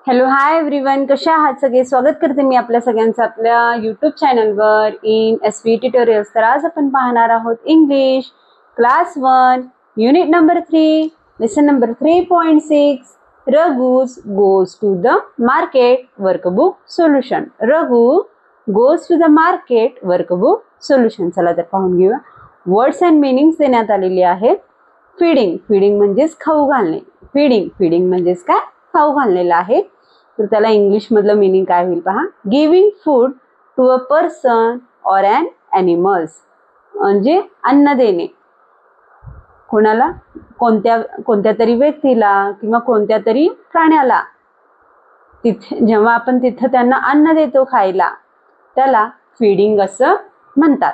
Hello hi everyone, कशा आहात सगळे. स्वागत करते मी आपल्या सगळ्यांचं आपल्या यूट्यूब चॅनलवर इन SV ट्युटोरियल्स. तर आज आपण पाहणार आहोत English class 1 unit number 3 lesson number 3.6 Raghu's goes to the market workbook solution. Raghu goes to the market workbook solution. चला तर पाहून घेऊया. वर्ड्स अँड मीनिंग्स देण्यात आलेले आहेत. फीडिंग, फीडिंग म्हणजेच खाऊ घालणे. फीडिंग, फीडिंग म्हणजेच काय, खाऊ घाललेला आहे. तर त्याला इंग्लिश मधलं मीनिंग काय होईल पहा. Giving food to a person or an animals, म्हणजे अन्न देणे. कोणाला, कोणत्या तरी व्यक्तीला किंवा कोणत्या तरी प्राण्याला. तिथे जेव्हा आपण तिथं त्यांना अन्न देतो खायला, त्याला फीडिंग असं म्हणतात.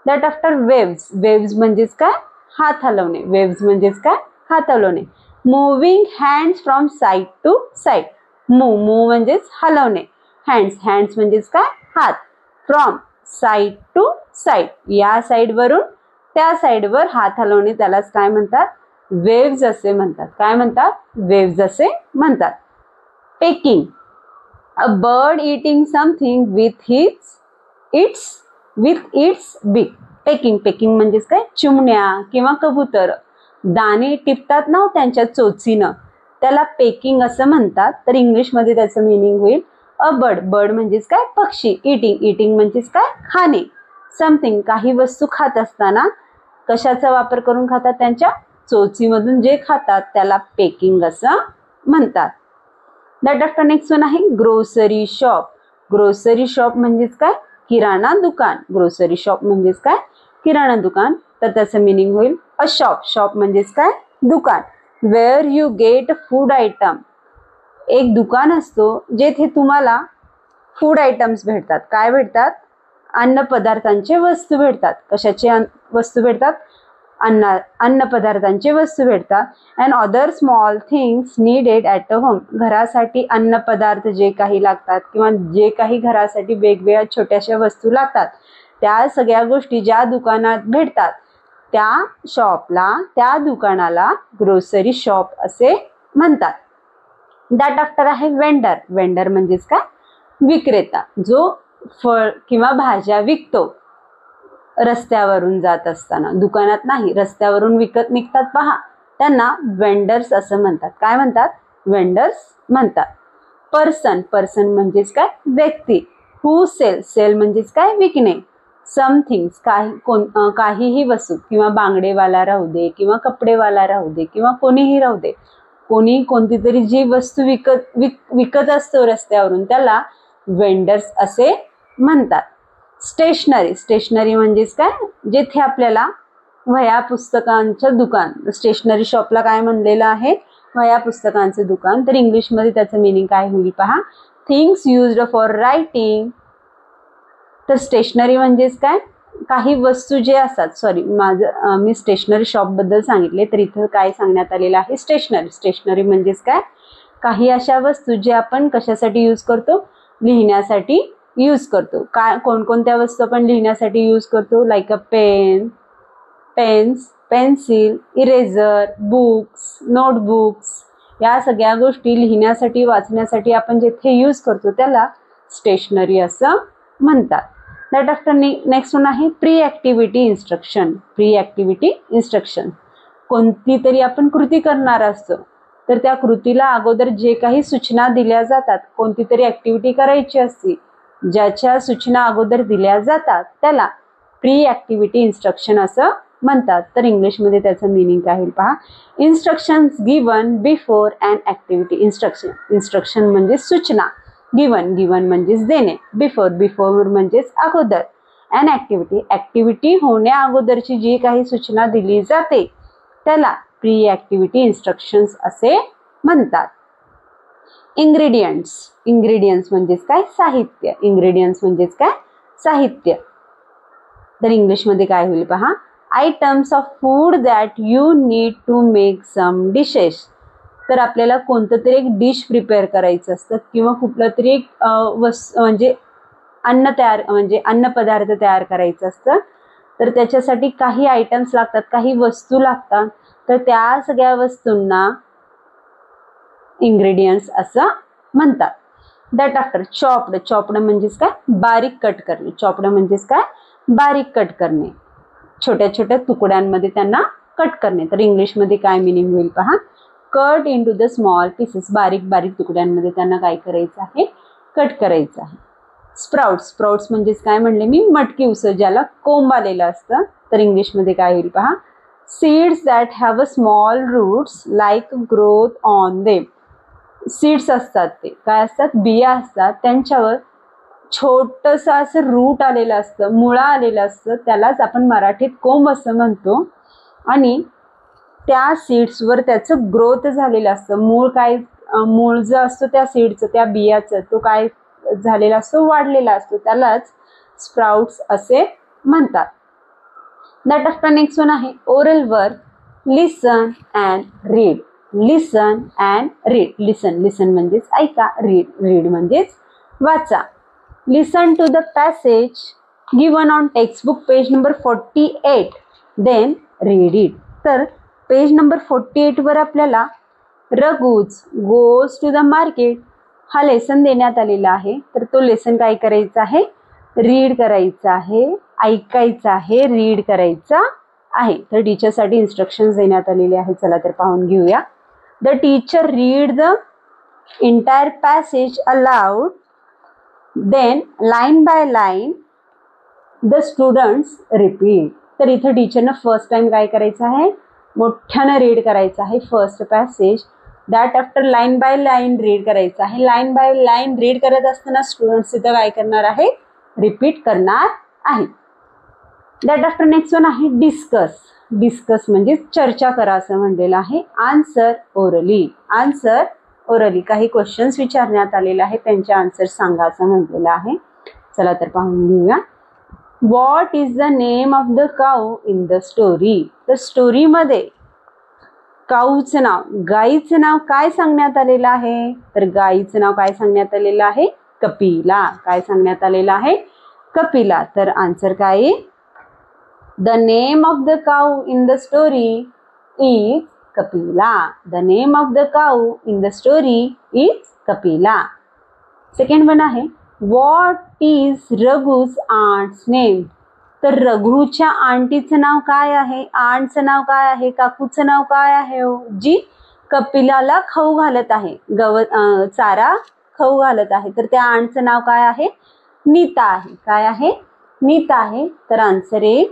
दॅट आफ्टर वेव्स, वेव्स म्हणजेच काय, हात हलवणे. वेव्स म्हणजेच काय, हात हलवणे. Moving hands from side to side. Move, move म्हणजेच हलवणे. हँड्स, हँड्स म्हणजेच काय, हात. फ्रॉम साइड टू साइड, या साइडवरून त्या साइडवर हात हलवणे, त्यालाच काय म्हणतात, वेव्स असे म्हणतात. काय म्हणतात, वेव्स असे म्हणतात. Packing, a bird eating something with its बीक. पेकिंग, पेकिंग म्हणजेच काय, चिमण्या किंवा कबूतर दाणे टिपतात ना त्यांच्या चोचीनं, त्याला पेकिंग असं म्हणतात. तर इंग्लिशमध्ये त्याचं मीनिंग होईल अ बर्ड. बर्ड म्हणजेच काय, पक्षी. इटिंग, इटिंग म्हणजेच काय, खाणे. समथिंग, काही वस्तू खात असताना कशाचा वापर करून खातात, त्यांच्या चोचीमधून जे खातात त्याला पेकिंग असं म्हणतात. दॅट आफ्टर नेक्स्ट वन आहे ग्रोसरी शॉप. ग्रोसरी शॉप म्हणजेच काय, किराणा दुकान. ग्रोसरी शॉप म्हणजेच काय, किराणा दुकान. तर त्याचं मीनिंग होईल अ शॉप. शॉप म्हणजेच काय, दुकान. Where you get food item, एक दुकान असतो जेथे तुम्हाला फूड आयटम्स भेटतात. काय भेटतात, अन्न पदार्थांचे वस्तू भेटतात. कशाचे वस्तू भेटतात, अन्न पदार्थांचे वस्तू भेटतात. And other small things needed at a home, घरासाठी अन्न पदार्थ जे काही लागतात किंवा जे काही घरासाठी वेगवेगळ्या छोट्याशा वस्तू लागतात, त्या सगळ्या गोष्टी ज्या दुकानात भेटतात त्या शॉपला, त्या दुकानाला ग्रोसरी शॉप असे म्हणतात. दॅट आफ्टर आहे वेंडर. वेंडर म्हणजेच काय, विक्रेता, जो फळ किंवा भाज्या विकतो. रस्त्यावरून जात असताना, दुकानात नाही, रस्त्यावरून विकत निघतात पहा, त्यांना वेंडर्स असं म्हणतात. काय म्हणतात, वेंडर्स म्हणतात. पर्सन, पर्सन म्हणजेच काय, व्यक्ती. हू सेल, सेल म्हणजेच काय, विकणे. समथिंग्स, काहीही वस्तू, किंवा बांगडेवाला राहू दे किंवा कपडेवाला राहू दे किंवा कोणीही राहू दे, कोणती तरी जी वस्तू विकत असतो रस्त्यावरून, त्याला वेंडर्स असे म्हणतात. स्टेशनरी, स्टेशनरी म्हणजेच काय, जेथे आपल्याला वह्या पुस्तकांचं दुकान. स्टेशनरी शॉपला काय म्हणलेलं आहे, वह्या पुस्तकांचं दुकान. तर इंग्लिशमध्ये त्याचं मीनिंग काय होईल पहा. Things used for writing. तर स्टेशनरी म्हणजेच काय, काही वस्तू जे असतात. मी स्टेशनरी शॉपबद्दल सांगितले, तर इथं काय सांगण्यात आलेलं आहे, स्टेशनरी. स्टेशनरी म्हणजेच काय, काही अशा वस्तू जे आपण कशासाठी यूज करतो, लिहिण्यासाठी यूज करतो. काय, कोणकोणत्या वस्तू आपण लिहिण्यासाठी यूज करतो, like a pen, pens, pencil, eraser, books, notebooks, या सगळ्या गोष्टी लिहिण्यासाठी, वाचण्यासाठी आपण जेथे यूज करतो त्याला स्टेशनरी असं म्हणतात. दॅट आफ्टर नेक्स्ट वन आहे pre activity instruction. Pre activity instruction, कोणती तरी आपण कृती करणार असतो, तर त्या कृतीला अगोदर जे काही सूचना दिल्या जातात, कोणती तरी ॲक्टिव्हिटी करायची असते, ज्याच्या सूचना अगोदर दिल्या जातात त्याला प्री ॲक्टिव्हिटी इन्स्ट्रक्शन असं म्हणतात. तर इंग्लिशमध्ये त्याचं मीनिंग काय होईल पहा. Instructions given before an activity. Instruction, instruction म्हणजे सूचना. गिवन, गिवन म्हणजेच देणे. बिफोर, बिफोर म्हणजेच अगोदर. अॅन ॲक्टिव्हिटी, ॲक्टिव्हिटी होण्या अगोदरची जी काही सूचना दिली जाते त्याला प्री ॲक्टिव्हिटी इन्स्ट्रक्शन्स असे म्हणतात. इंग्रेडियंट्स, इंग्रेडियंट्स म्हणजेच काय, साहित्य. इंग्रेडियंट्स म्हणजेच काय, साहित्य. तर इंग्लिशमध्ये काय होईल पहा. Items of food that you need to make some dishes. तर आपल्याला कोणतं तरी एक डिश प्रिपेअर करायचं असतं किंवा कुठलं तरी एक म्हणजे अन्न पदार्थ तयार करायचं असतं, तर त्याच्यासाठी काही आयटम्स लागतात, काही वस्तू लागतात. तर त्या सगळ्या वस्तूंना इंग्रेडियंट्स असं म्हणतात. दॅट आफ्टर चॉप्ड, चॉप्ड म्हणजेच काय बारीक कट करणे, चॉप्ड म्हणजेच काय बारीक कट करणे, छोट्या छोट्या तुकड्यांमध्ये त्यांना कट करणे. तर इंग्लिशमध्ये काय मिनिंग होईल पहा, cut into the small pieces, बारीक बारीक तुकड्यांमध्ये त्यांना काय करायचं आहे, कट करायचं आहे. स्प्राउट्स, स्प्राउट्स म्हणजेच काय म्हणले मी, मटकी उसळ ज्याला कोंब आलेलं असतं. तर इंग्लिशमध्ये काय होईल पहा, seeds that have a small roots like growth on them. Seeds असतात ते काय असतात, बिया असतात, त्यांच्यावर छोटंसं असं रूट आलेलं असतं, मुळा आलेलं असतं, त्यालाच आपण मराठीत कोंब असं म्हणतो. आणि त्या सीड्सवर त्याचं ग्रोथ झालेलं असतं. मूळ जो असतो त्या सीडचं, त्या बियाचं, तो काय झालेला असतो, वाढलेला असतो, त्यालाच स्प्राउट्स असे म्हणतात. दॅट आफ्टर नेक्स्ट वन आहे oral work, listen and read. Listen and read, listen, listen म्हणजेच ऐका, रीड, रीड म्हणजेच वाचा. Listen to the passage given on textbook page number 48, then read it. तर पेज नंबर 48 वर आपल्याला Raghu's goes to the market हा lesson देण्यात आलेला आहे. तर तो लेसन काय करायचा आहे, रीड करायचा आहे, ऐकायचा आहे, रीड करायचा आहे. तर टीचरसाठी इन्स्ट्रक्शन्स देण्यात आलेले आहेत. चला तर पाहून घेऊया. The teacher read the entire passage aloud, then line by line the students repeat. तर इथं टीचरनं फर्स्ट टाइम काय करायचं आहे, मोठ्यानं रीड करायचं आहे first passage. That after line by line read करायचं आहे. लाईन बाय लाईन रीड करत असताना स्टुडंट्स इथं काय करणार आहे, रिपीट करणार आहे. दॅट आफ्टर नेक्स्ट वन आहे डिस्कस. डिस्कस म्हणजे चर्चा करा असं म्हणलेलं आहे. आन्सर ओरली, आन्सर ओरली, काही क्वेश्चन्स विचारण्यात आलेले आहेत, त्यांचे आन्सर सांगा असं म्हटलेलं आहे. चला तर पाहून घेऊया. What is the name of the cow in the story. तर स्टोरीमध्ये काऊचं नाव, गाईचं नाव काय सांगण्यात आलेलं आहे, तर गाईचं नाव काय सांगण्यात आलेलं आहे, कपिला. काय सांगण्यात आलेलं आहे, कपिला. तर आन्सर काय, the name of the cow in the story is Kapila. The name of the cow in the story is Kapila. Second one आहे व्हॉट इज रघुज आंट्स नेम. तर रघुच्या आंटीचं नाव काय आहे, आंटचं नाव काय आहे, काकूचं नाव काय आहे, जी कपिलाला खाऊ घालत आहे, चारा खाऊ घालत आहे. तर त्या आंटचं नाव काय आहे, नीता आहे. काय आहे, नीता आहे. तर आन्सर आहे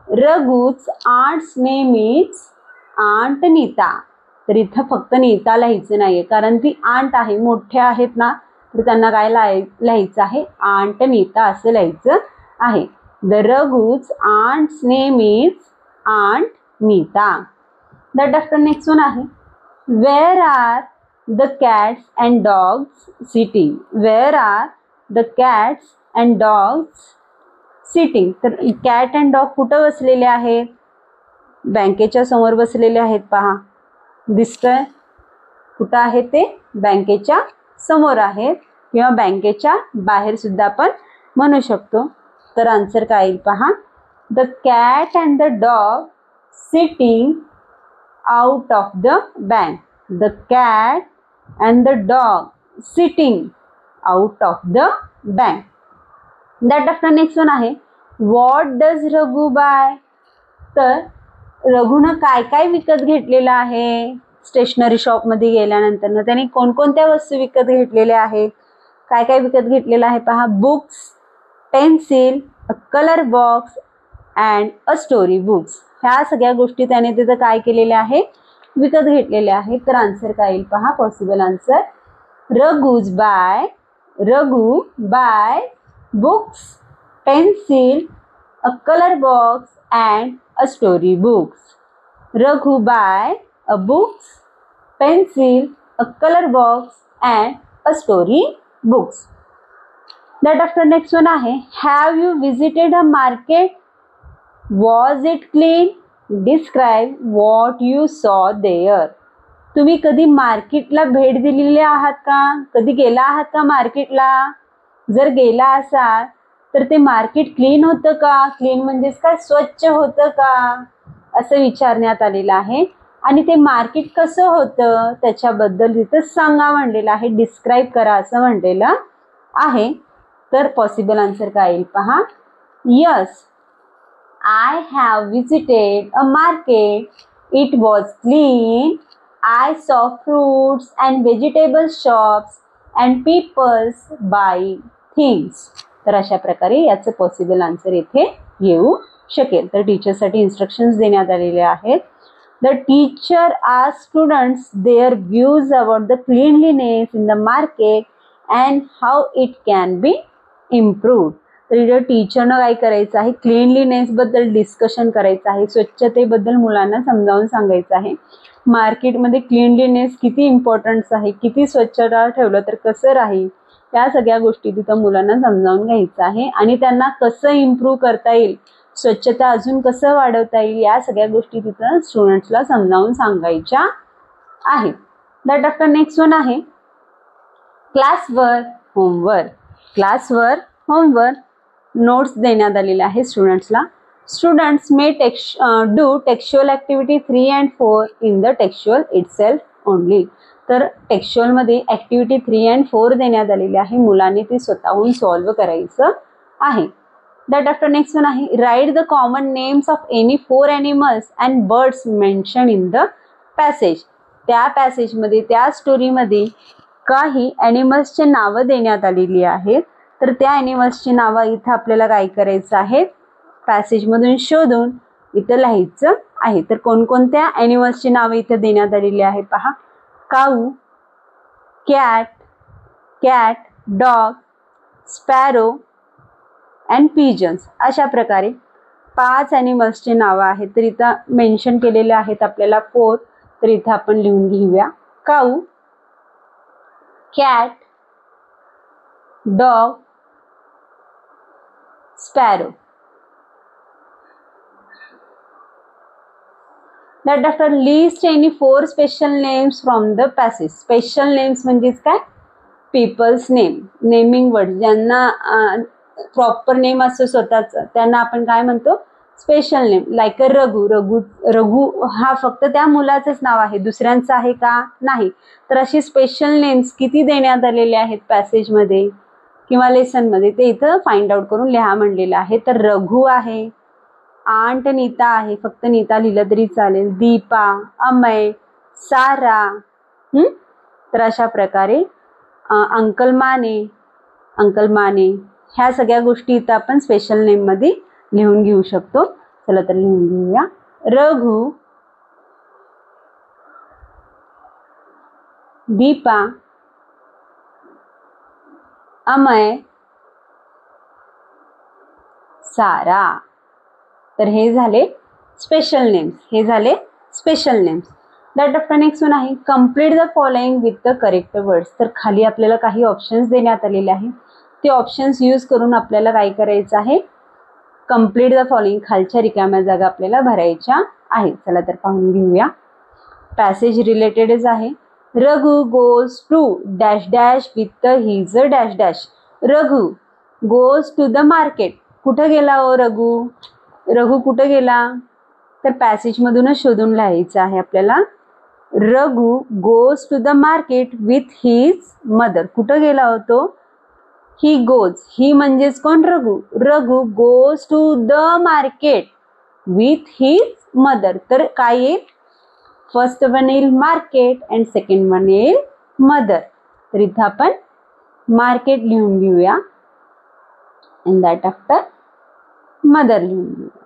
Raghu's aunt's name is aunt Neeta. तर इथं फक्त नीता लिहायचं नाहीये, कारण ती आंट आहे, मोठ्या आहेत ना, तर त्यांना काय लिहायचं आहे, आंट नीता असं लिहायचं आहे. The Raghu's aunt's name is aunt Neeta. That after next one आहे where are the cats and dogs sitting. Where are the cats and dogs sitting. तर कॅट अँड डॉग कुठं बसलेले आहेत, बँकेच्या समोर बसलेले आहेत. पहा दिसतंय, कुठं आहे ते, बँकेच्या समोर आहेत, किंवा बँकेच्या बाहेर सुद्धा आपण म्हणू शकतो. तर आन्सर काय येईल पहा, the cat and the dog sitting out of the bank. The cat and the dog sitting out of the bank. That after next one आहे व्हॉट डज रघु बाय. तर रघुनं काय काय विकत घेतलेलं आहे, स्टेशनरी शॉपमध्ये गेल्यानंतर त्याने कोणकोणत्या वस्तू विकत घेतलेल्या आहेत, काय काय विकत घेतलेलं आहे पहा, books, pencil, a colour box and a story books. ह्या सगळ्या गोष्टी त्याने तिथं काय केलेल्या आहे, विकत घेतलेल्या आहेत. तर आन्सर काय येईल पहा, possible answer Raghu buy books, pencil, a colour box and a story books. Raghu buy a books, pencil, a colour box and a story books. That after next one आहे have you visited a market, was it clean, describe what you saw there. तुम्ही कधी मार्केटला भेट दिलेली आहात का, कधी गेला आहात का मार्केटला. जर गेला असाल तर ते मार्केट क्लीन होतं का, क्लीन म्हणजेच काय स्वच्छ होतं का, असं विचारण्यात आलेलं आहे. आणि ते मार्केट कसं होतं त्याच्याबद्दल तिथं सांगा म्हणलेलं आहे, डिस्क्राईब करा असं म्हणलेलं आहे. तर पॉसिबल आन्सर काय येईल पहा. Yes, I have visited a market. It was clean. I saw fruits and vegetable shops and people buying things. तर अशा प्रकारे याचं पॉसिबल आन्सर इथे येऊ शकेल. तर टीचरसाठी इन्स्ट्रक्शन्स देण्यात आलेले आहेत. The teacher asked students their views about the cleanliness in the market and how it can be improved. तर इथे टीचरनं काय करायचं आहे, क्लीनलीनेस बद्दल डिस्कशन करायचं आहे, स्वच्छतेबद्दल मुलांना समजावून सांगायचं आहे. मार्केटमध्ये क्लीनलीनेस किती इम्पॉर्टन्स आहे, किती स्वच्छता ठेवलं तर कसं राहील, या सगळ्या गोष्टी तिथं मुलांना समजावून घ्यायचं आहे आणि त्यांना कसं इम्प्रूव्ह करता येईल, स्वच्छता अजून कसं वाढवता येईल, या सगळ्या गोष्टी तिथं स्टुडंट्सला समजावून सांगायच्या आहेत. दॅट आफ्टर नेक्स्ट वन आहे classwork homework. Classwork homework notes देण्यात आलेले आहे स्टुडंट्सला. Students may do textual activity 3 and 4 in the textual itself only. तर टेक्स्च्युअलमध्ये ॲक्टिव्हिटी 3 and 4 देण्यात आलेली आहे, मुलांनी ती स्वतःहून सॉल्व्ह करायचं आहे. दॅट आफ्टर नेक्स्ट वन आहे write the common names of any 4 animals and birds mention in the passage. त्या पॅसेजमध्ये, त्या स्टोरीमध्ये काही ॲनिमल्सचे नावं देण्यात आलेली आहेत. तर त्या ॲनिमल्सची नावं इथं आपल्याला काय करायचं आहे, पॅसेजमधून शोधून इथं लिहायचं आहे. तर कोणकोणत्या ॲनिमल्सची नावं इथं देण्यात आलेली आहेत पहा. Cow, cat, dog, sparrow and pigeons. अशा प्रकारे 5 ॲनिमल्सची नावं आहेत. तर इथं मेन्शन केलेले आहेत आपल्याला 4. तर इथं आपण लिहून घेऊया. Cow, cat, dog, sparrow. That after list any 4 special names from the passage. Special names म्हणजेच काय, पीपल्स नेम, नेमिंग वर्ड, ज्यांना प्रॉपर नेम असतो स्वतःच, त्यांना आपण काय म्हणतो, स्पेशल नेम. लाईक रघु हा फक्त त्या मुलाचंच नाव आहे, दुसऱ्यांचं आहे का, नाही. तर अशी स्पेशल नेम्स किती देण्यात आलेले आहेत पॅसेजमध्ये किंवा लेसनमध्ये, ते इथं फाइंड आउट करून लिहा म्हणलेलं आहे. तर रघु आहे, आंट नीता आहे, फक्त नीता लिहिलं तरी चालेल, दीपा, अमय, सारा. तर अशा प्रकारे अंकल माने ह्या सगळ्या गोष्टी इथं आपण स्पेशल नेममध्ये लिहून घेऊ शकतो. चला तर लिहून घेऊया. रघु, दीपा, अमय, सारा. तर हे झाले special names. That after next one आहे complete the following with the correct words. तर खाली आपल्याला काही ऑप्शन्स देण्यात आलेले आहे, ते ऑप्शन्स यूज करून आपल्याला काय करायचं आहे, कम्प्लीट द फॉलोइंग, खालच्या रिकाम्या जागा आपल्याला भरायच्या आहेत. चला तर पाहून घेऊया. पॅसेज रिलेटेडच आहे. Raghu goes to dash dash with his dash dash. Raghu goes to the market. कुठं गेला ओ रघु कुठं गेला, तर पॅसेजमधूनच शोधून लिहायचं आहे आपल्याला. Raghu goes to the market with his mother. कुठं गेला होतो, ही गोज, ही म्हणजेच कोण, Raghu goes to the market with his mother. तर काय येईल, फर्स्ट वन येईल मार्केट अँड सेकंड वन येईल मदर. तर इथं आपण मार्केट लिहून घेऊया अँड दॅट आफ्टर मदर लिहून घेऊया.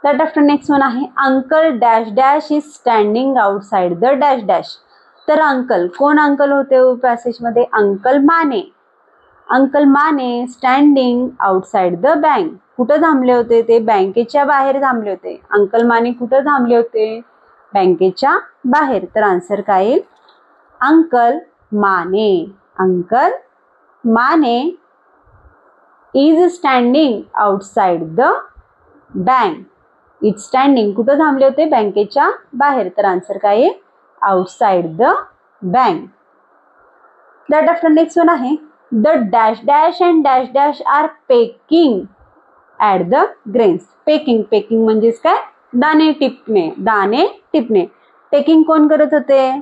दॅट आफ्टर नेक्स्ट वन आहे uncle dash dash is standing outside the dash dash. तर अंकल, कोण अंकल होते पॅसेजमध्ये, uncle Mane standing outside the bank. कुठं थांबले होते ते, बँकेच्या बाहेर थांबले होते. अंकल माने कुठं थांबले होते, बँकेच्या बाहेर. तर आन्सर काय येईल, uncle Mane is standing outside the bank. Is standing कुठं थांबले होते, बँकेच्या बाहेर. तर आन्सर काय येईल, outside the bank. That after next one आहे the dash dash and dash dash are pecking at the grains. Pecking म्हणजेच काय, दाणे टिपणे, दाणे टिपणे. पेकिंग कोण करत होते?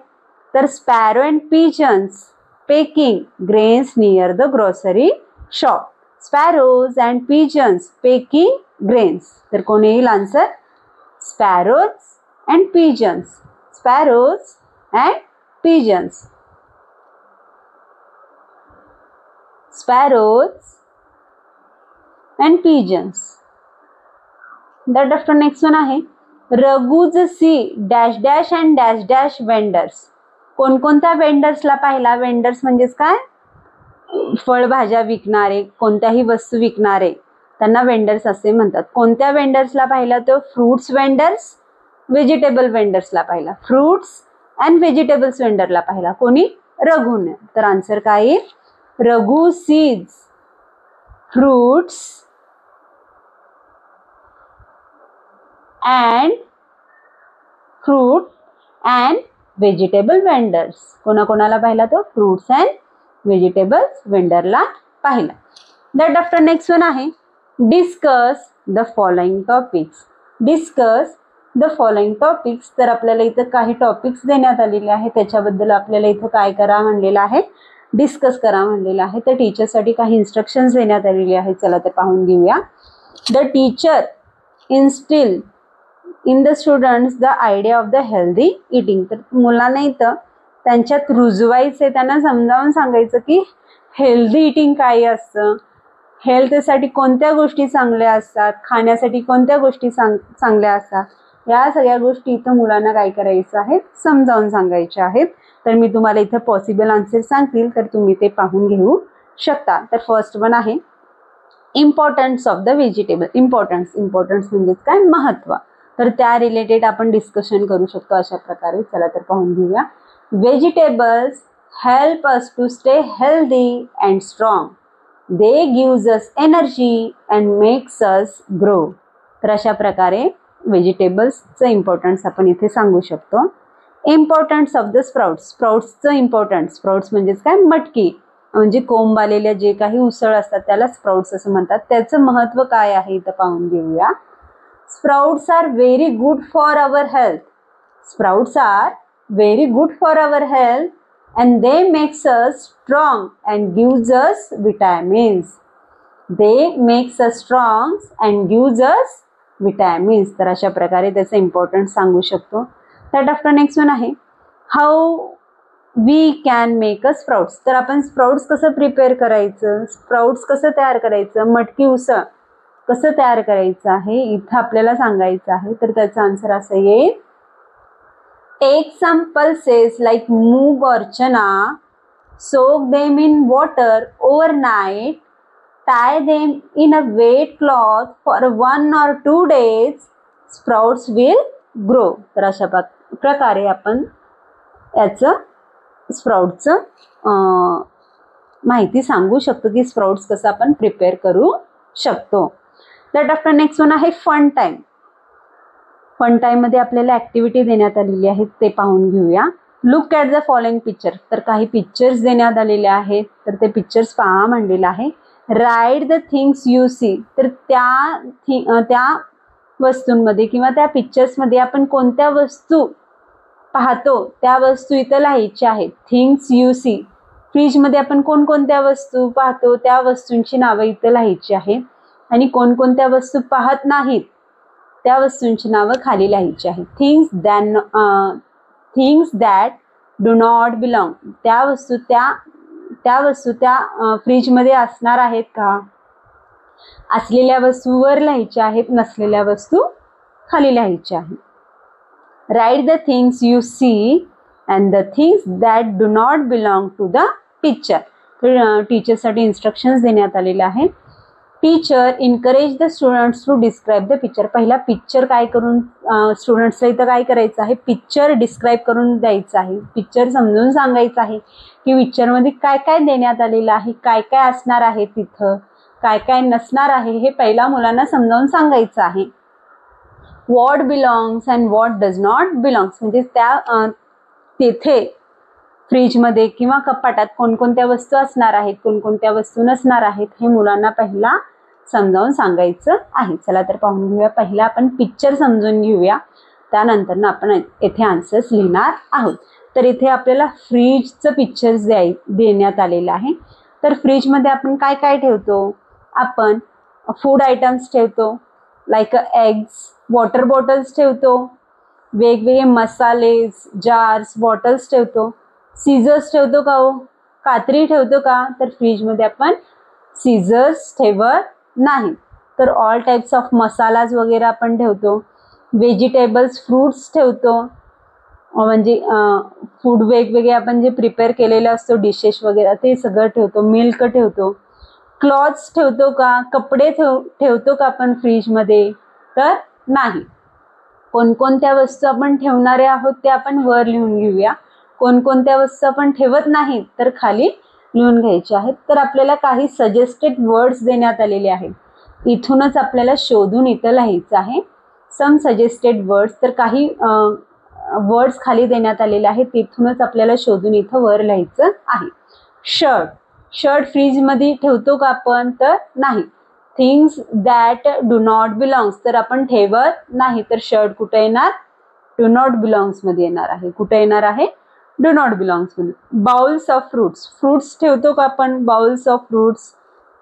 तर sparrow and pigeons pecking grains near the grocery shop. Sparrows and pigeons pecking grains. तर कोण येईल answer? Sparrows and pigeons. Sparrows and pigeons. Sparrows and pigeons. That after next one आहे Raghu's see dash dash and dash dash vendors. कोणकोणत्या वेंडर्सला पाहिला? Vendors म्हणजेच काय? फळभाज्या विकणारे, कोणत्याही वस्तू विकणारे, त्यांना वेंडर्स असे म्हणतात. कोणत्या वेंडर्सला पाहिला? तर फ्रुट्स वेंडर्स, व्हेजिटेबल वेंडर्सला पाहिला. फ्रुट्स अँड व्हेजिटेबल्स वेंडरला पाहिला. कोणी? रघुने. तर आन्सर काय येईल? Raghu sees fruits and vegetable vendors. कोणाकोणाला पाहिला? तो फ्रुट्स अँड व्हेजिटेबल्स वेंडरला पाहिला. दॅट आफ्टर नेक्स्ट वन आहे discuss the following topics. Discuss the following topics. तर आपल्याला इथं काही टॉपिक्स देण्यात आलेले आहेत, त्याच्याबद्दल आपल्याला इथं काय करा म्हणलेलं आहे? डिस्कस करा म्हणलेलं आहे. तर टीचरसाठी काही इन्स्ट्रक्शन्स देण्यात आलेले आहेत. चला ते पाहून घेऊया. The teacher instil in the students the idea of the healthy eating. तर मुलांना इथं त्यांच्यात रुजवायचे, त्यांना समजावून सांगायचं की हेल्दी इटिंग काय असतं, हेल्थसाठी कोणत्या गोष्टी चांगल्या असतात, खाण्यासाठी कोणत्या गोष्टी चांगल्या असतात. या सगळ्या गोष्टी इथं मुलांना काय करायचं आहे? समजावून सांगायच्या आहेत. तर मी तुम्हाला इथं पॉसिबल आन्सर सांगतील, तर तुम्ही ते पाहून घेऊ शकता. तर फर्स्ट वन आहे importance of the vegetable. Importance म्हणजेच काय? महत्व. तर त्या रिलेटेड आपण डिस्कशन करू शकतो अशा प्रकारे. चला तर पाहून घेऊया. Vegetables help us to stay healthy and strong. They gives us energy and makes us grow. तर अशा प्रकारे व्हेजिटेबल्सचं इम्पॉर्टन्स आपण इथे सांगू शकतो. Importance of the sprouts. स्प्राउट्सचं इम्पॉर्टन्स. स्प्राउट्स म्हणजेच काय? मटकी, म्हणजे कोंब आलेल्या जे काही उसळ असतात त्याला स्प्राउट्स असं म्हणतात. त्याचं महत्व काय आहे इथं पाहून घेऊया. Sprouts are very good for our health. Sprouts are very good for our health and they makes us strong and gives us vitamins. They makes us strong and gives us vitamins. तर अशा प्रकारे त्याचं importance सांगू शकतो. That after next one आहे how we can make a sprouts. तर आपण sprouts कसं प्रिपेअर करायचं, स्प्राउट्स कसं तयार करायचं, मटकी उसळ कसं तयार करायचं आहे इथं आपल्याला सांगायचं आहे. तर त्याचा आन्सर असं येईल take some pulses like moong और chana, soak them in water overnight, tie them in a wet cloth for 1 or 2 days, sprouts will grow. तर अशा प्रकारे आपण याचं स्प्राउटचं माहिती सांगू शकतो की स्प्राउट्स कसं आपण प्रिपेअर करू शकतो. दॅट आफ्टर नेक्स्ट वन आहे फन टाइम. फन टाइममध्ये आपल्याला ॲक्टिव्हिटी देण्यात आलेली आहे, ते पाहून घेऊया. Look at the following picture. तर काही पिक्चर्स देण्यात आलेले आहेत, तर ते पिक्चर्स पहा म्हणलेलं आहे. Write the things you see. तर त्या वस्तूंमध्ये किंवा त्या पिक्चर्समध्ये आपण कोणत्या वस्तू पाहतो त्या वस्तू इथं लिहायच्या आहेत. Things you see. फ्रीजमध्ये आपण कोणकोणत्या वस्तू पाहतो त्या वस्तूंची नावं इथं लिहायची आहेत आणि कोणकोणत्या वस्तू पाहत नाहीत त्या वस्तूंची नावं खाली लिहायची आहेत. Things that do not belong. त्या वस्तू त्या फ्रीजमध्ये असणार आहेत का? असलेल्या वस्तूवर लिहायच्या आहेत, नसलेल्या वस्तू खाली लिहायच्या आहेत. Write the things you see and the things that do not belong to the picture. तर टीचरसाठी इन्स्ट्रक्शन्स देण्यात आलेले आहेत. Teacher encourage the students to describe the picture. पहिला पिक्चर काय करून स्टुडंट्सला इथं काय करायचं आहे? पिक्चर डिस्क्राईब करून द्यायचं आहे. पिक्चर समजून सांगायचं आहे की पिक्चरमध्ये काय काय देण्यात आलेलं आहे, काय काय असणार आहे, तिथं काय काय नसणार आहे, हे पहिला मुलांना समजावून सांगायचं आहे. What belongs and what does not belongs. म्हणजे तेथे फ्रीजमध्ये किंवा कपाटात कोणकोणत्या वस्तू असणार आहेत, कोणकोणत्या वस्तू नसणार आहेत, हे मुलांना पहिला समजावून सांगायचं आहे. चला तर पाहून घेऊया. पहिला आपण पिक्चर समजून घेऊया, त्यानंतर आपण येथे आन्सर्स लिहिणार आहोत. तर इथे आपल्याला फ्रीजचं पिक्चर देण्यात आलेलं आहे. तर फ्रीजमध्ये आपण काय काय ठेवतो? आपण फूड आयटम्स ठेवतो, लाईक एग्स, वॉटर बॉटल्स ठेवतो, वेगवेगळे मसालेज, जार्स, बॉटल्स ठेवतो, सीझर्स ठेवतो का हो? कात्री ठेवतो का? तर फ्रीजमध्ये आपण सीझर्स ठेवत नाही. तर ऑल टाइप्स ऑफ मसालाज वगैरे आपण ठेवतो, व्हेजिटेबल्स, फ्रूट्स ठेवतो, म्हणजे फूड वेगवेगळे आपण जे प्रिपेअर केलेलं असतो डिशेस वगैरे ते सगळं ठेवतो, मिल्क ठेवतो, क्लॉथ्स ठेवतो का? कपडे ठेवतो का आपण फ्रीजमध्ये? तर नाही. कोणकोणत्या वस्तू आपण ठेवणारे आहोत ते आपण वर लिहून घेऊया. कोणकोणत्या वस्तू आपण ठेवत नाही तर खाली लिहून घ्यायचे आहेत. तर आपल्याला काही सजेस्टेड वर्ड्स देण्यात आलेले आहेत. इथूनच आपल्याला शोधून इथं लिहायचं आहे. सम सजेस्टेड वर्ड्स, तर काही वर्ड्स खाली देण्यात आलेले आहेत, तिथूनच आपल्याला शोधून इथं वर लिहायचं आहे. शर्ट, शर्ट फ्रीजमध्ये ठेवतो का आपण? तर नाही. Things that do not belongs, तर आपण ठेवत नाही. तर शर्ट कुठे येणार? डू नॉट बिलॉंग्स मध्ये येणार आहे. कुठे येणार आहे? डू नॉट बिलॉंग्स मध्ये. बाउल्स ऑफ फ्रुट्स, फ्रुट्स ठेवतो का आपण? बाउल्स ऑफ फ्रुट्स,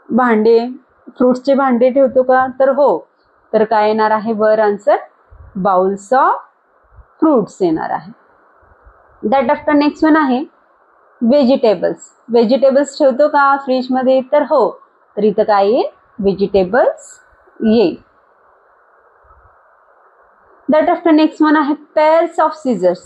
भांडे, फ्रुट्सचे भांडे ठेवतो का? तर हो. तर काय येणार आहे वर आन्सर? बाउल्स ऑफ फ्रुट्स येणार आहे. दॅट आफ्टर नेक्स्ट वन आहे व्हेजिटेबल्स. व्हेजिटेबल्स ठेवतो का फ्रीजमध्ये? तर हो. तर इथं काय येईल? व्हेजिटेबल्स येईल. दॅट आफ्टर नेक्स्ट वन आहे पेअर्स ऑफ सीझर्स.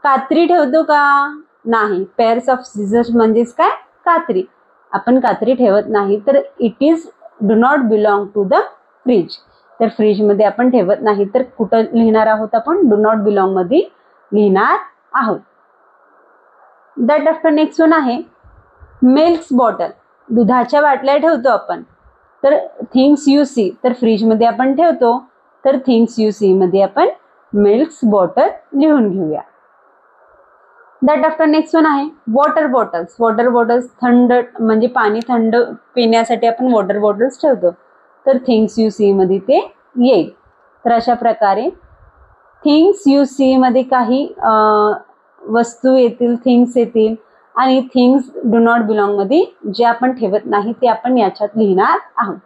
कात्री ठेवतो का? नाही. पेअर्स ऑफ सीझर्स म्हणजेच काय? कात्री. आपण कात्री ठेवत नाही. तर it is do not belong to the fridge. तर फ्रीजमध्ये आपण ठेवत नाही. तर कुठं लिहिणार आहोत आपण? डू नॉट बिलॉंग मध्ये लिहिणार आहोत. दॅट आफ्टर नेक्स्ट वन आहे मिल्क बॉटल. दुधाच्या बाटल्या ठेवतो आपण. तर थिंग्स यू सी, तर फ्रीजमध्ये आपण ठेवतो. तर थिंग्स यू सी मध्ये आपण मिल्क बॉटल लिहून घेऊया. दॅट आफ्टर नेक्स्ट वन आहे वॉटर बॉटल्स. वॉटर बॉटल्स थंड, म्हणजे पाणी थंड पिण्यासाठी आपण वॉटर बॉटल्स ठेवतो. तर थिंग्स यू सी मध्ये ते येईल. तर अशा प्रकारे थिंग्स यू सी मध्ये काही वस्तू येतील, थिंग्स येतील, आणि थिंग्स डू नॉट बिलॉंग मध्ये जे आपण ठेवत नाही ते आपण याच्यात लिहिणार आहोत.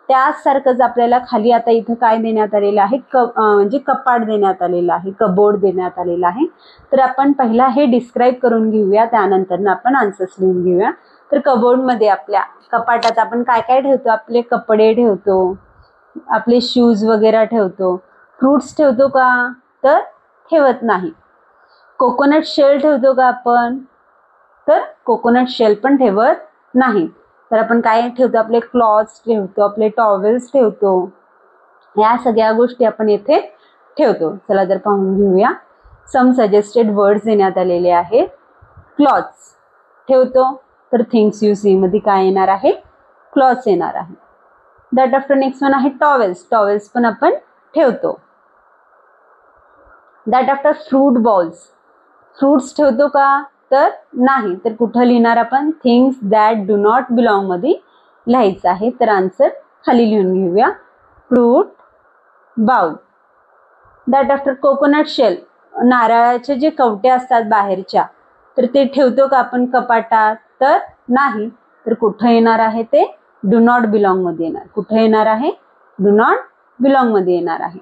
त्यासारखंच आपल्याला खाली आता इथं काय देण्यात आलेलं आहे? म्हणजे कपाट देण्यात आलेलं आहे, कबोर्ड देण्यात आलेलं आहे. तर आपण पहिला हे डिस्क्राईब करून घेऊया, त्यानंतर आपण आन्सर्स लिहून घेऊया. तर कबोर्डमध्ये आपल्या कपाटात आपण काय काय ठेवतो? आपले कपडे ठेवतो, आपले शूज वगैरे ठेवतो. फ्रूट्स ठेवतो का? तर ठेवत नाही. कोकोनट शेल ठेवतो का आपण? तर कोकोनट शेल पण ठेवत नाही. तर आपण काय ठेवतो? आपले क्लॉथ्स ठेवतो, आपले टॉवेल्स ठेवतो. या सगळ्या गोष्टी आपण येथे ठेवतो. चला तर पाहून घेऊया. सम सजेस्टेड वर्ड्स देण्यात आलेले आहेत. क्लॉथ्स ठेवतो, तर थिंग्स यू सी मध्ये काय येणार आहे? क्लॉथ्स येणार आहे. दॅट आफ्टर नेक्स्ट वन आहे टॉवेल्स. टॉवेल्स पण आपण ठेवतो. That after fruit bowls. Fruits ठेवतो का? तर नाही. तर कुठं लिहिणार आपण? Things that do not belong मध्ये लिहायचं आहे. तर आन्सर खाली लिहून घेऊया. Fruit bowl. That after coconut shell. नारळाचे जे कवटे असतात बाहेरच्या, तर ते ठेवतो का आपण कपाटात? तर नाही. तर कुठं येणार आहे ते? डू नॉट बिलॉंग मध्ये येणार. कुठं येणार आहे? डू नॉट बिलॉंग मध्ये येणार आहे.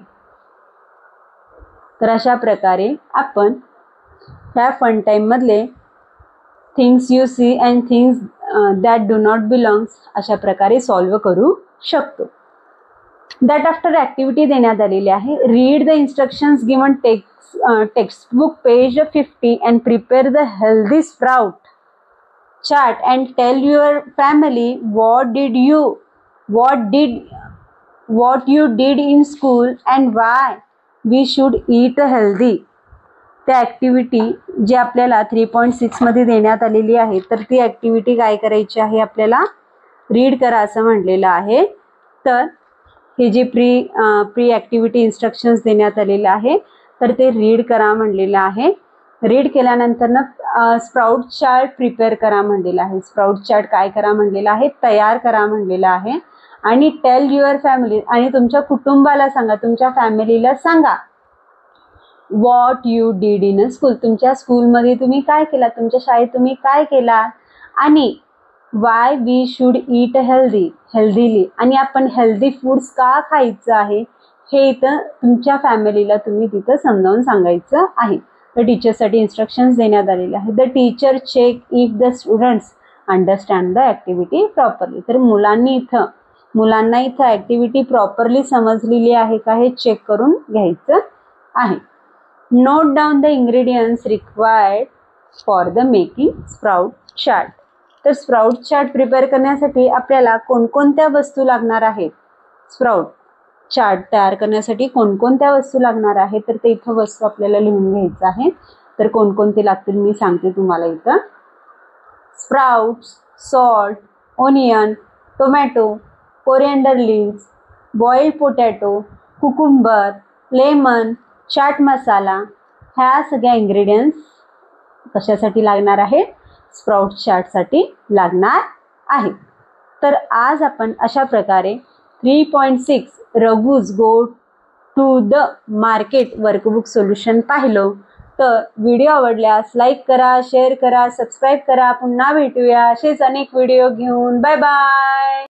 तर अशा प्रकारे आपण ह्या फन टाइम मधले things you see and things that do not belongs अशा प्रकारे सॉल्व्ह करू शकतो. दॅट आफ्टर ॲक्टिव्हिटी देण्यात आलेली आहे. Read the instructions given textbook page 50 and prepare the healthy sprout chart and tell your family what you did in school and why we should eat healthy. त्या activity जी आपल्याला 3.6 मध्ये देण्यात आलेली आहे, तर ती ॲक्टिव्हिटी काय करायची आहे? आपल्याला रीड करा असं म्हटलेलं आहे. तर हे जे प्री ॲक्टिव्हिटी इन्स्ट्रक्शन्स देण्यात आलेले आहे, तर ते रीड करा म्हणलेलं आहे. रीड केल्यानंतर ना स्प्राउट चार्ट प्रिपेअर करा म्हणलेलं आहे. स्प्राउट चार्ट काय करा म्हणलेलं आहे? तयार करा म्हणलेलं आहे. आणि टेल युअर फॅमिली, आणि तुमच्या कुटुंबाला सांगा, तुमच्या फॅमिलीला सांगा what you did in a school, तुमच्या स्कूलमध्ये तुम्ही काय केला, तुमच्या शाळेत तुम्ही काय केला, आणि why we should eat healthily, आणि आपण हेल्दी फूड्स का खायचं आहे हे इथं तुमच्या फॅमिलीला तुम्ही तिथं समजावून सांगायचं आहे. तर टीचरसाठी इन्स्ट्रक्शन्स देण्यात आलेले आहेत. The teacher check if the students understand the activity properly, तर मुलांना इथं ॲक्टिव्हिटी प्रॉपरली समजलेली आहे का हे चेक करून घ्यायचं आहे. Note down the ingredients required for the making sprout chart, तर स्प्राउट चार्ट प्रिपेअर करण्यासाठी आपल्याला कोणकोणत्या वस्तू लागणार आहेत, स्प्राउट चार्ट तयार करण्यासाठी कोणकोणत्या वस्तू लागणार आहेत, तर ते इथं वस्तू आपल्याला लिहून घ्यायचं आहे. तर कोणकोणते लागतील मी सांगते तुम्हाला इथं. Sprouts, salt, onion, tomato, coriander leaves, boiled potato, cucumber, lemon, chaat masala, ह्या सगळ्या इंग्रेडियंट्स कशासाठी लागणार आहेत, स्प्राउट चार्टसाठी लागणार आहे. तर आज आपण अशा प्रकारे 3.6 Raghu's go to the market workbook solution पाहिलं. तर व्हिडिओ आवडल्यास लाईक करा, शेअर करा, सबस्क्राईब करा. पुन्हा भेटूया असेच अनेक व्हिडिओ घेऊन. Bye bye.